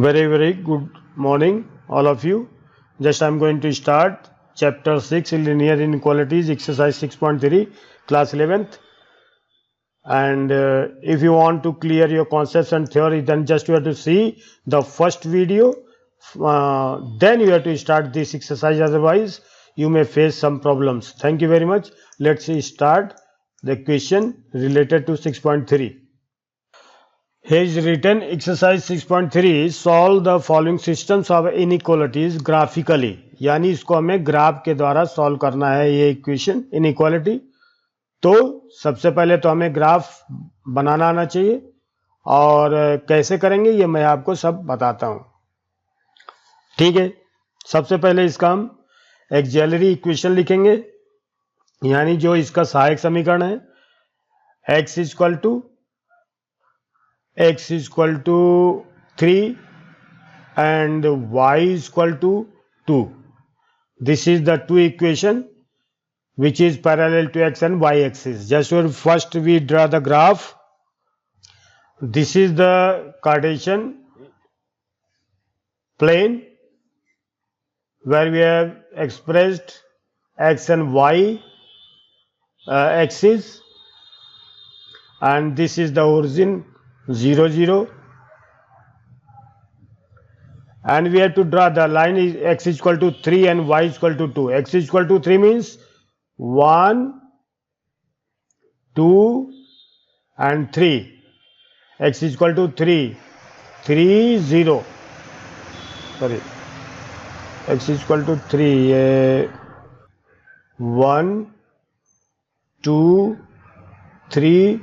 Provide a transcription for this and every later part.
Very good morning, all of you. Just I'm going to start chapter 6 linear inequalities, exercise 6.3, class 11th. And if you want to clear your concepts and theory, then just you have to see the first video. Then you have to start this exercise. Otherwise, you may face some problems. Thank you very much. Let's start the question related to 6.3. Here is written exercise 6.3 solve the following systems of inequalities graphically. यानी इसको हमें graph के द्वारा solve करना है ये equation inequality. तो सबसे पहले तो हमें ग्राफ बनाना आना चाहिए और कैसे करेंगे ये मैं आपको सब बताता हूं. ठीक है, सबसे पहले इसका हम एक्सिलरी इक्वेशन लिखेंगे, यानी जो इसका सहायक समीकरण है x is equal to 3 and y is equal to 2. This is the two equation which is parallel to x and y axis. Just first we draw the graph. This is the Cartesian plane where we have expressed x and y axis, and this is the origin 0 0, and we have to draw the line is x is equal to 3 and y is equal to 2. X is equal to 3 means 1 2 and 3. X is equal to 3 3 0, sorry, x is equal to 3 1 2 3,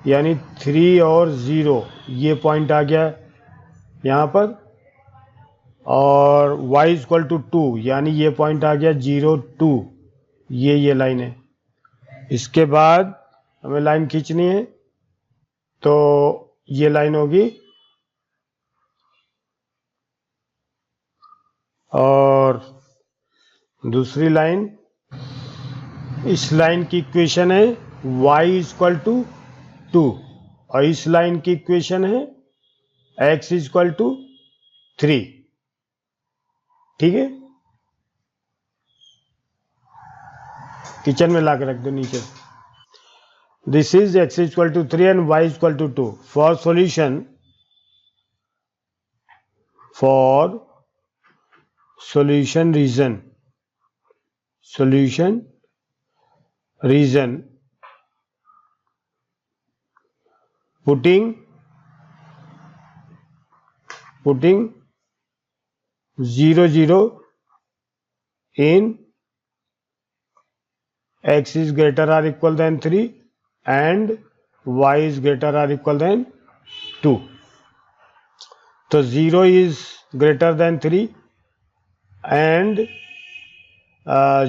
यानी 3 और 0 ये point आ गया यहाँ पर, और y is equal to 2 यानी ये point आ गया 0 2, ये लाइन है. इसके बाद हमें लाइन खींचनी है, तो ये लाइन होगी और दूसरी लाइन, इस लाइन की इक्वेशन है y इज इक्वल टू 2 और इस लाइन की इक्वेशन है x इज इक्वल टू 3. ठीक है, किचन में ला के रख दो नीचे. This is x is equal to 3 and y is equal to 2. For solution region putting 0 0 in x is greater or equal than 3 and y is greater or equal than 2. तो 0 is greater than 3 and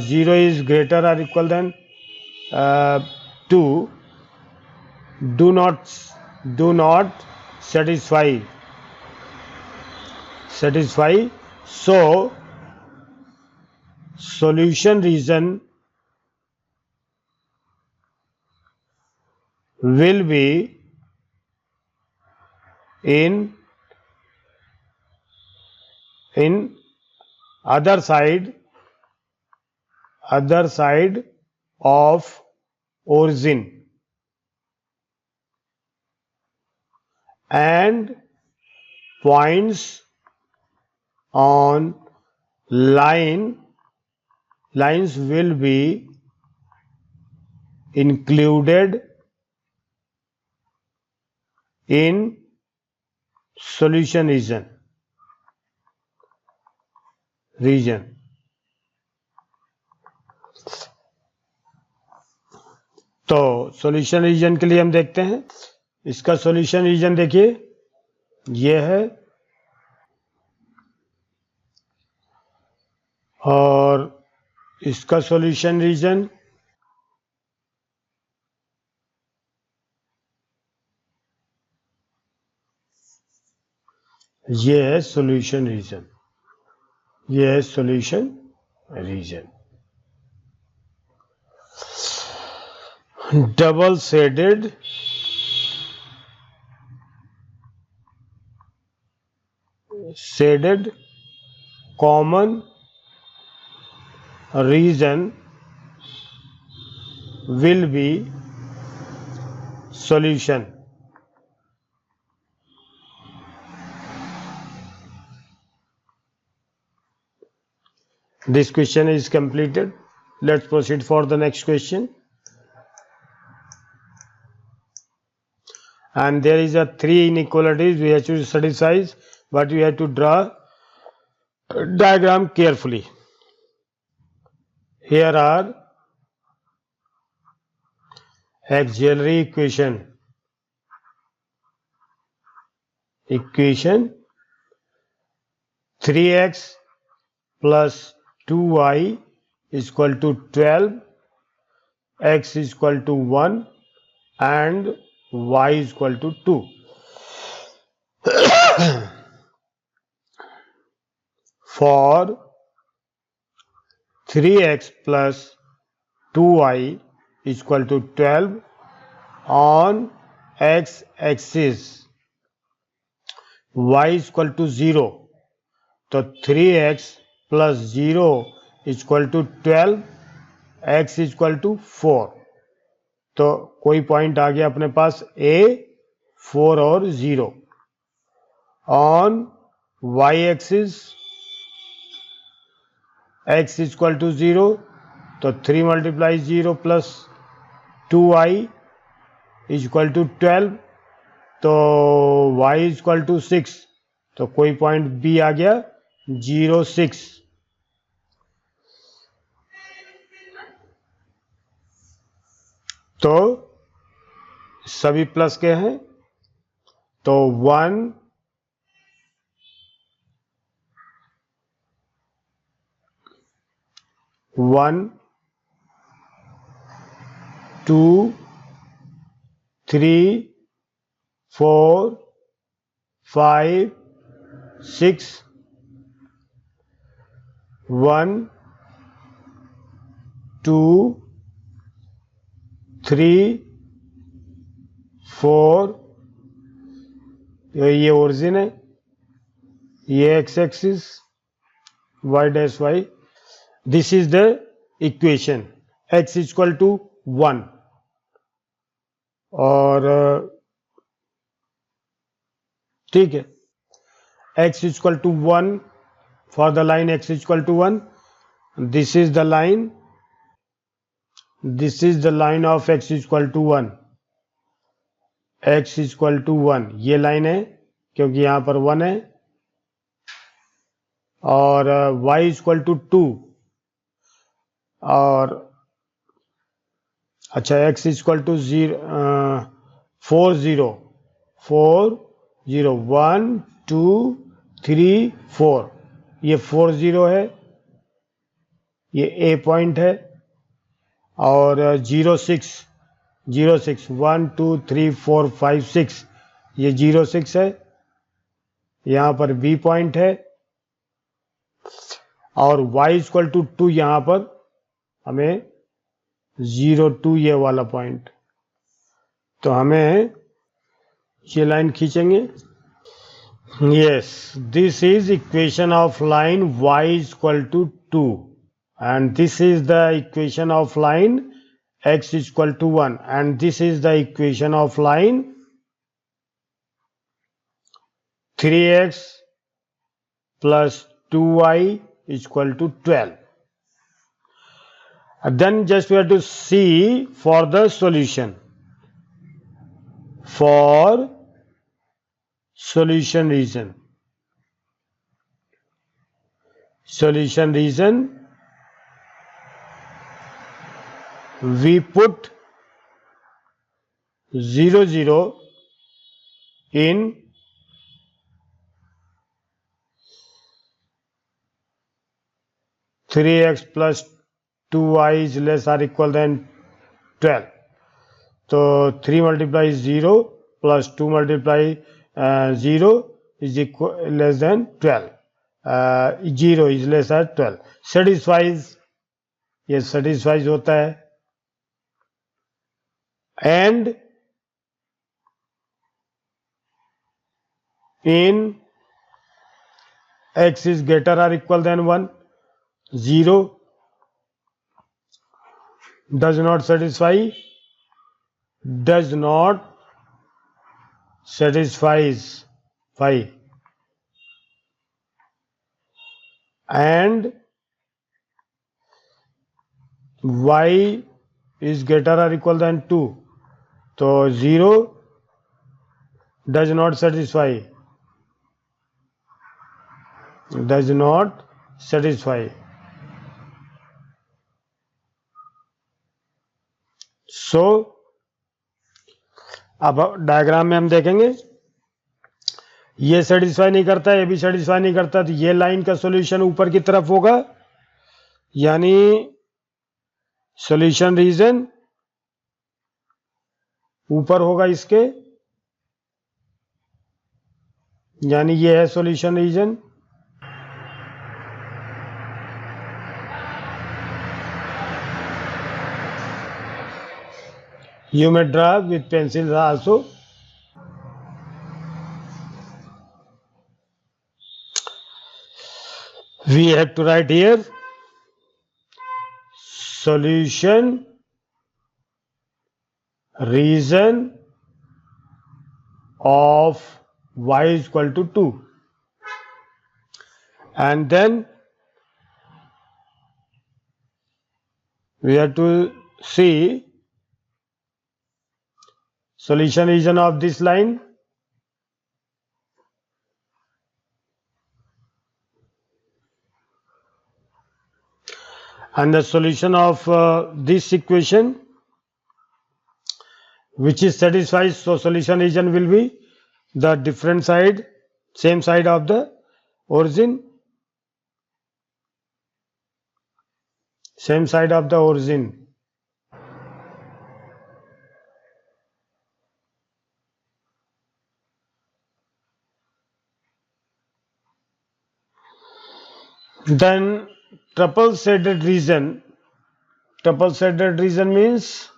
0 is greater or equal than 2 do not satisfy. So solution region will be in other side of origin and points on lines will be included in solution region. तो solution region के लिए हम देखते हैं, इसका solution region देखिए ये है, और इसका सॉल्यूशन रीजन ये है. Solution region double shaded shaded common region will be solution. This question is completed. Let's proceed for the next question. And there is a 3 inequalities we have to satisfy, but we have to draw a diagram carefully. Here are auxiliary equation 3x plus 2y is equal to 12, x is equal to 1 and y is equal to 2. For 3x plus 2y is equal to 12 on x-axis, y is equal to 0. तो 3x plus 0 is equal to 12, x is equal to 4. तो कोई point आ गया अपने पास a, 4 और 0. On y axis x is equal to 0, तो 3 multiply 0 plus 2y is equal to 12, तो y is equal to 6. तो कोई पॉइंट b आ गया 0, 6. तो सभी प्लस के हैं, तो 1 2 3 4 5 6 1 2 3 4. ये ओरिजिन है, ये x axis, y dash y. This is the equation. X is equal to 1 और ठीक है, x is equal to 1 for the line x is equal to 1. This is the line. This is the line of x is equal to 1. x is equal to 1. ये line है क्योंकि यहाँ पर 1 है. और y is equal to 2. और अच्छा x is equal to 4 0 1 2 3 4. ये 4 0 है, ये a पॉइंट है. और 0 6 1 2 3 4 5 6, ये 0 6 है. यहाँ पर b पॉइंट है और y इक्वल टू 2. यहाँ पर हमें 0 2 ये वाला पॉइंट. तो हमें ये लाइन खींचेंगे. Yes, this is equation of line y is equal to 2 and this is the equation of line x is equal to 1 and this is the equation of line 3x plus 2y is equal to 12. And then just we have to see for the solution. For solution region. Solution region, we put 0 0 in three x plus 2y is less or equal than 12. So 3 multiply 0 plus 2 multiply 0 is equal less than 12. 0 is less than 12. Satisfies, ये satisfies होता है. And in x is greater or equal than 1, 0 does not satisfy, satisfies and y is greater or equal than 2, so 0 does not satisfy, so अब diagram में हम देखेंगे ये satisfy नहीं करता, ये भी सेटिस्फाई नहीं करता, तो ये लाइन का सॉल्यूशन ऊपर की तरफ होगा, यानी सॉल्यूशन रीजन ऊपर होगा इसके, यानी ये है solution region. You may draw with pencils also. We have to write here solution reason of y is equal to 2, and then we have to see solution region of this line, and the solution of this equation which is satisfied. So solution region will be the different side, same side of the origin, same side of the origin. Then triple shaded region. Triple shaded region means,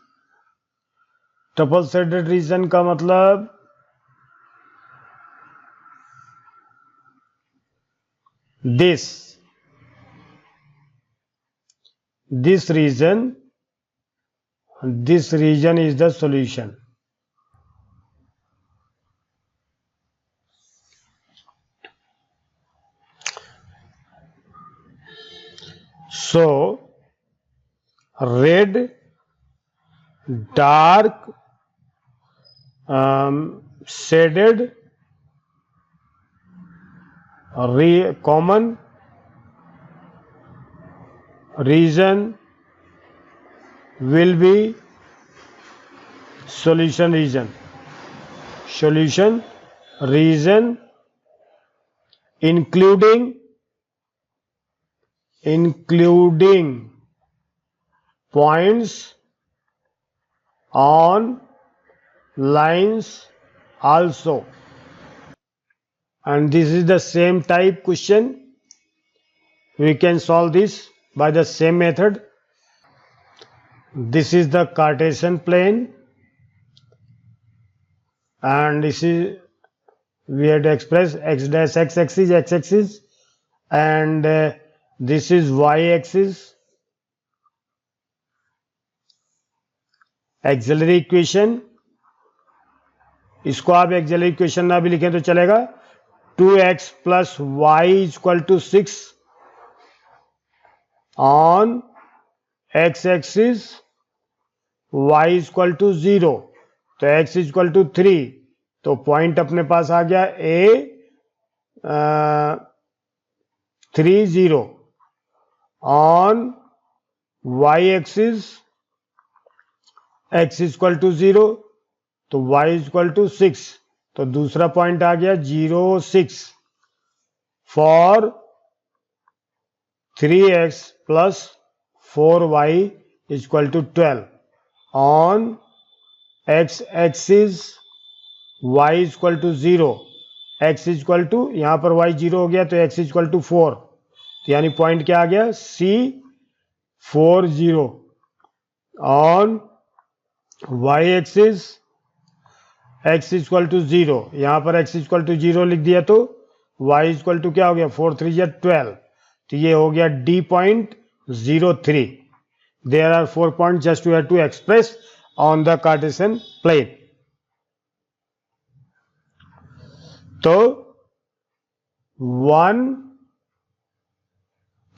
triple shaded region का मतलब this region is the solution. So red, dark, shaded, common region will be solution region. Solution region including points on lines also, and this is the same type question. We can solve this by the same method. This is the Cartesian plane, and this is, we have to express x dash x axis, and this is y axis. Auxiliary equation, इसको आप auxiliary equation ना भी लिखें तो चलेगा, 2x plus y is equal to 6 on x axis, y is equal to 0, तो x is equal to 3, तो point अपने पास आ गया A30 on y axis, x is equal to 0, तो y is equal to 6, तो दूसरा पॉइंट आ गया 0, 6 for 3x plus 4y is equal to 12 on x axis, y is equal to 0, x is equal to, यहां पर y 0 हो गया तो x is equal to 4, तो यानी पॉइंट क्या आ गया C40 on y axis, x is equal to 0, यहां पर x is equal to 0 लिख दिया तो y इक्वल टू क्या हो गया 4 3 या 12, तो ये हो गया D.03. There are 4 points just you have to express on the Cartesian plane. तो 1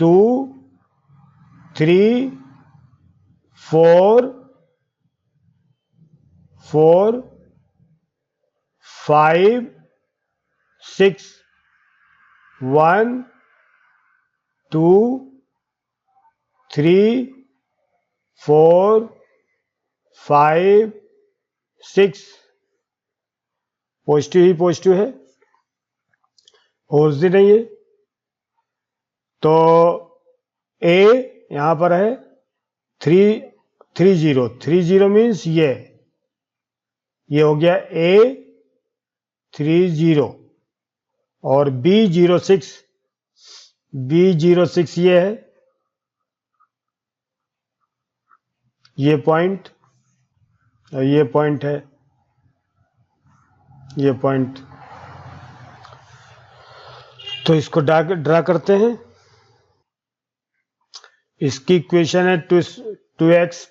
2 3 4 4 5 6 1 2 3 4 5 6 पॉजिटिव ही पॉजिटिव है, ओरिजिन है ये। तो ए यहां पर है 330 मीन्स ये हो गया A30 और B06 ये है, ये पॉइंट और ये पॉइंट है, ये पॉइंट। तो इसको ड्रा करते हैं। इसकी इक्वेशन है 2x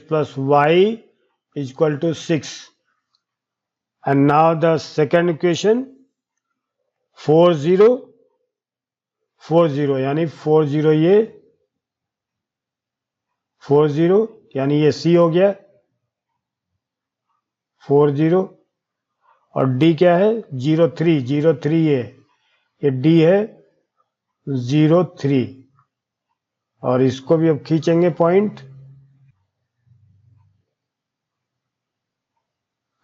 plus y equal to 6. And now the second equation 40 यानी 40 ये 40 यानी ये C हो गया 40 और D क्या है 03 ये D है 03 और इसको भी अब खींचेंगे पॉइंट।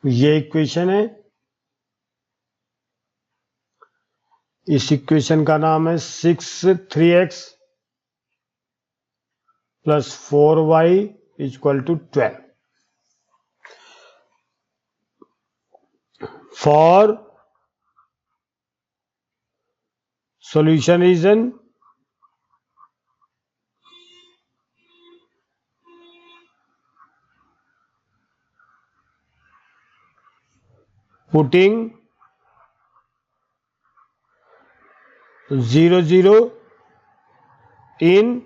ये इक्वेशन है, इस इक्वेशन का नाम है 3x plus 4y equal to 12. For solution region putting 0 0 in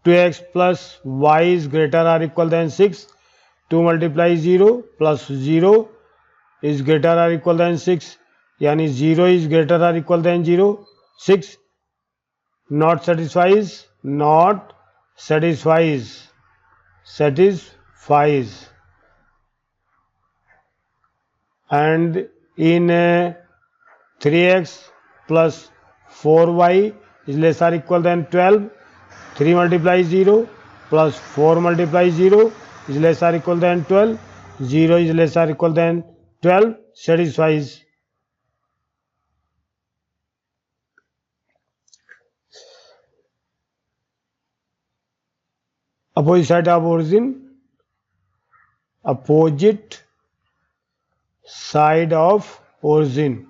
2x plus y is greater or equal than 6, 2 multiply 0 plus 0 is greater or equal than 6 यानी 0 is greater or equal than 0, 6 not satisfies and in 3x plus 4y is less or equal than 12, 3 multiply 0 plus 4 multiply 0 is less or equal than 12, 0 is less or equal than 12 satisfies. Opposite side of origin, opposite side of origin,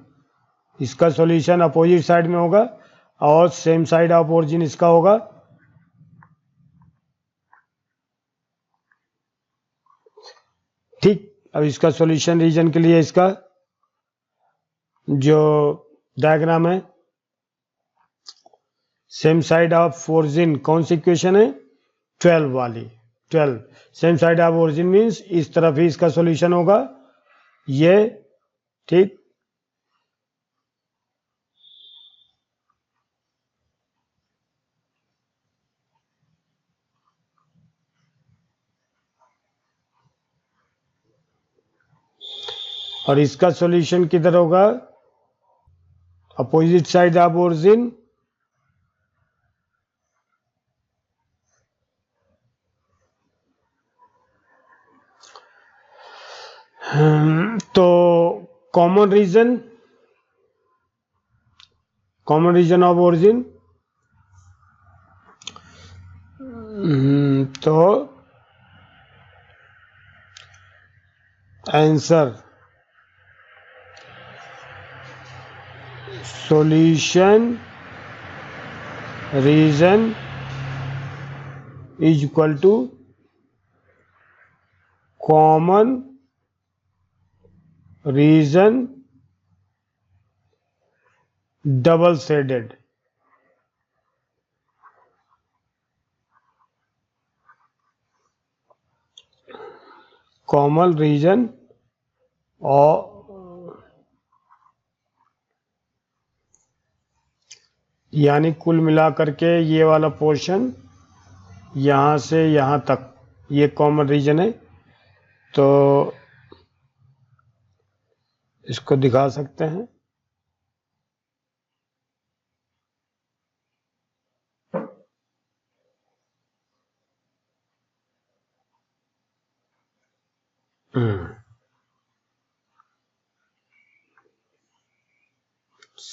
इसका solution opposite side में होगा और same side of origin इसका होगा। ठीक, अब इसका solution region के लिए इसका जो डायग्राम है सेम साइड ऑफ ओरिजिन, कौन सी इक्वेशन है 12 वाली, 12 same side of origin means इस तरफ ही इसका सॉल्यूशन होगा ये। ठीक, और इसका सॉल्यूशन किधर होगा अपोजिट साइड ऑफ ओरिजिन। तो कॉमन रीजन ऑफ ओरिजिन, तो answer solution region is equal to common region double shaded, common region और यानी कुल मिलाकर के ये वाला पोर्शन यहाँ से यहाँ तक ये कॉमन रीजन है, तो इसको दिखा सकते हैं।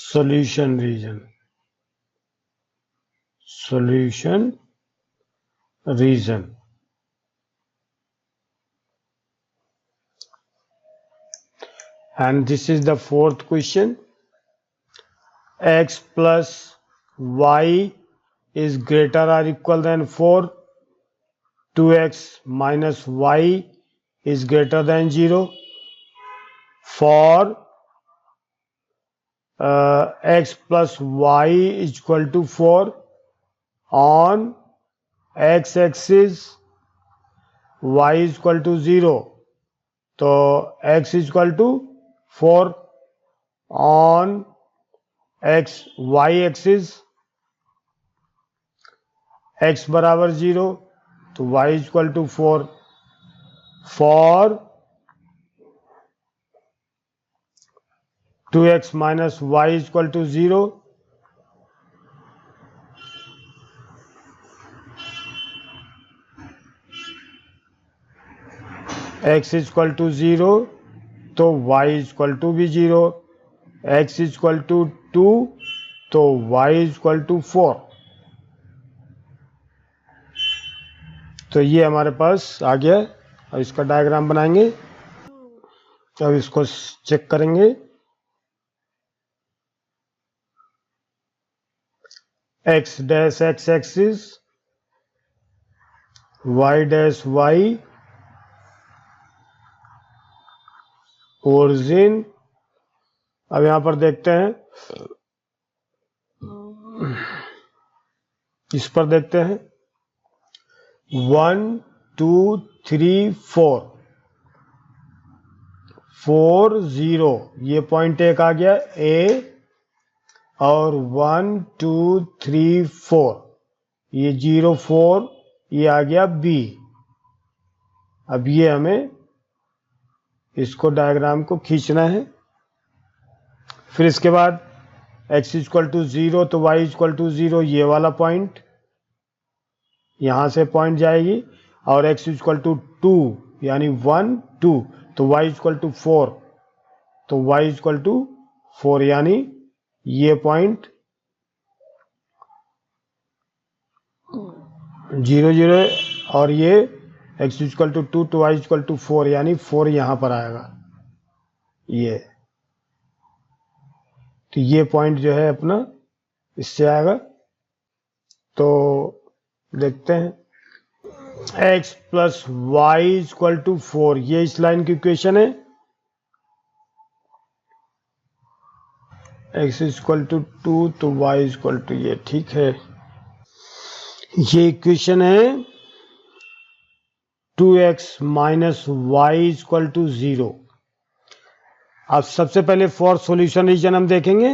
solution region, and this is the fourth question. X plus y is greater or equal than 4. 2x minus y is greater than 0. For x plus y is equal to 4, on x axis y is equal to 0, तो x is equal to 4, on x y axis x बराबर 0, तो y is equal to 4. For 2x minus y is equal to 0, x is equal to 0, तो y is equal to भी 0, x is equal to 2, तो y is equal to 4. तो ये हमारे पास आ गया। अब इसका डायग्राम बनाएंगे, अब इसको चेक करेंगे। x dash x axis, y dash y, origin. अब यहां पर देखते हैं, इस पर देखते हैं 1 2 3 4 4 0, ये पॉइंट एक आ गया A, और 1 2 3 4 ये 0 4 ये आ गया B। अब ये हमें इसको डायग्राम को खींचना है। फिर इसके बाद x इक्वल टू 0, तो y इक्वल टू 0, ये वाला पॉइंट यहां से पॉइंट जाएगी, और x इक्वल टू 2 यानी 1 2, तो y इक्वल टू 4, तो y इक्वल टू 4 यानी ये पॉइंट 0 0, और ये x इक्वल टू 2 तो y इक्वल टू 4 यानी 4 यहां पर आएगा ये। तो ये पॉइंट जो है अपना इससे आएगा। तो देखते हैं, x plus y equal to 4, ये इस लाइन की इक्वेशन है। x इक्वल टू 2 तो y इक्वल टू ये, ठीक है। ये इक्वेशन है 2x minus Y equal to 0। अब सबसे पहले फॉर सॉल्यूशन रीजन हम देखेंगे।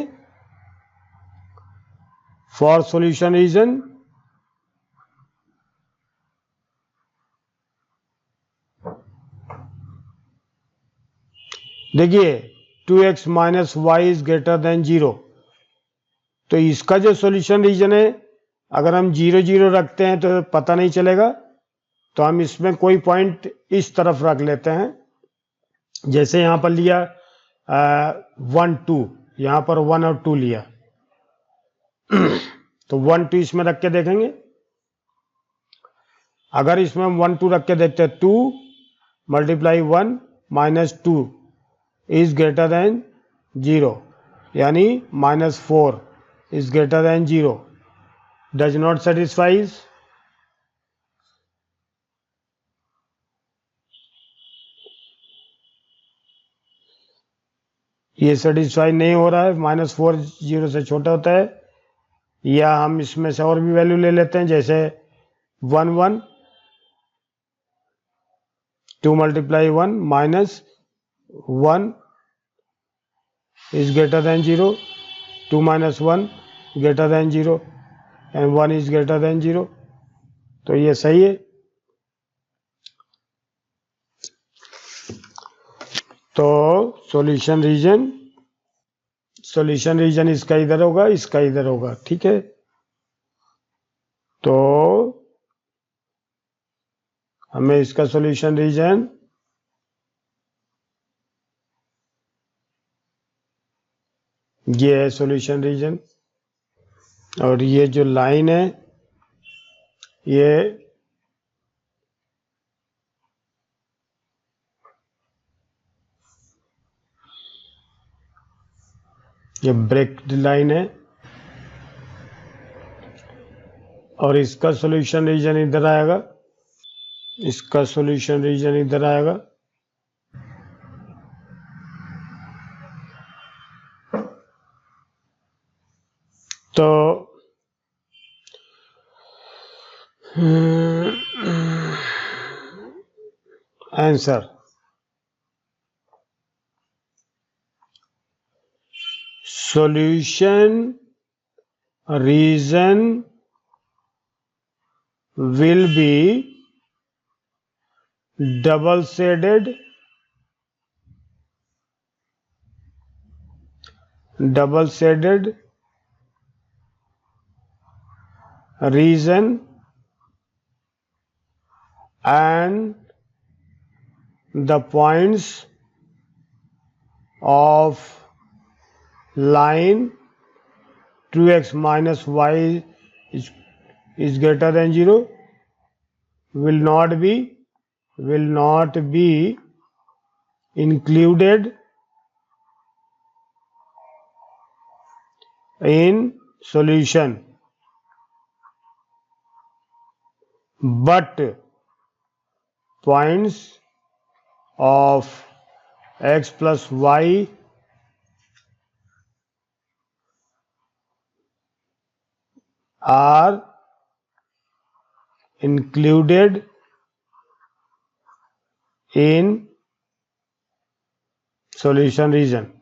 फॉर सॉल्यूशन रीजन देखिए 2x minus y is greater than 0, तो इसका जो सॉल्यूशन रीजन है, अगर हम 0 0 रखते हैं तो पता नहीं चलेगा, तो हम इसमें कोई पॉइंट इस तरफ रख लेते हैं। जैसे यहां पर लिया 1 2, यहां पर 1 और 2 लिया, तो 1 2 इसमें रख के देखेंगे। अगर इसमें हम 1 2 रख के देखते हैं, 2 multiply 1 minus 2 is greater than 0, यानी minus 4 is greater than 0, does not satisfies. ये सेटिस्फाई नहीं हो रहा है, -4 0 से छोटा होता है, या हम इसमें से और भी वैल्यू ले लेते हैं, जैसे 1 1 2 multiply 1 minus 1 is greater than 0, 2 minus 1 greater than 0 and 1 is greater than 0. तो ये सही है. तो सॉल्यूशन रीजन इसका इधर होगा, इसका इधर होगा. ठीक है, तो हमें इसका सॉल्यूशन रीजन ये है, सॉल्यूशन रीजन. और ये जो लाइन है ये ब्रेक्ड लाइन है, और इसका सॉल्यूशन रीजन इधर आएगा, इसका सॉल्यूशन रीजन इधर आएगा. तो answer solution region will be double shaded region and the points of line 2x minus y is greater than 0 will not be included in solution, but points of x plus y are included in solution region.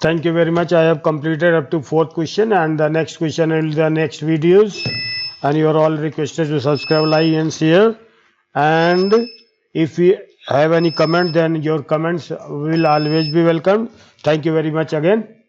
Thank you very much. I have completed up to 4th question, and the next question will be the next videos, and you are all requested to subscribe, like and share. And if you have any comment, then your comments will always be welcome. Thank you very much again.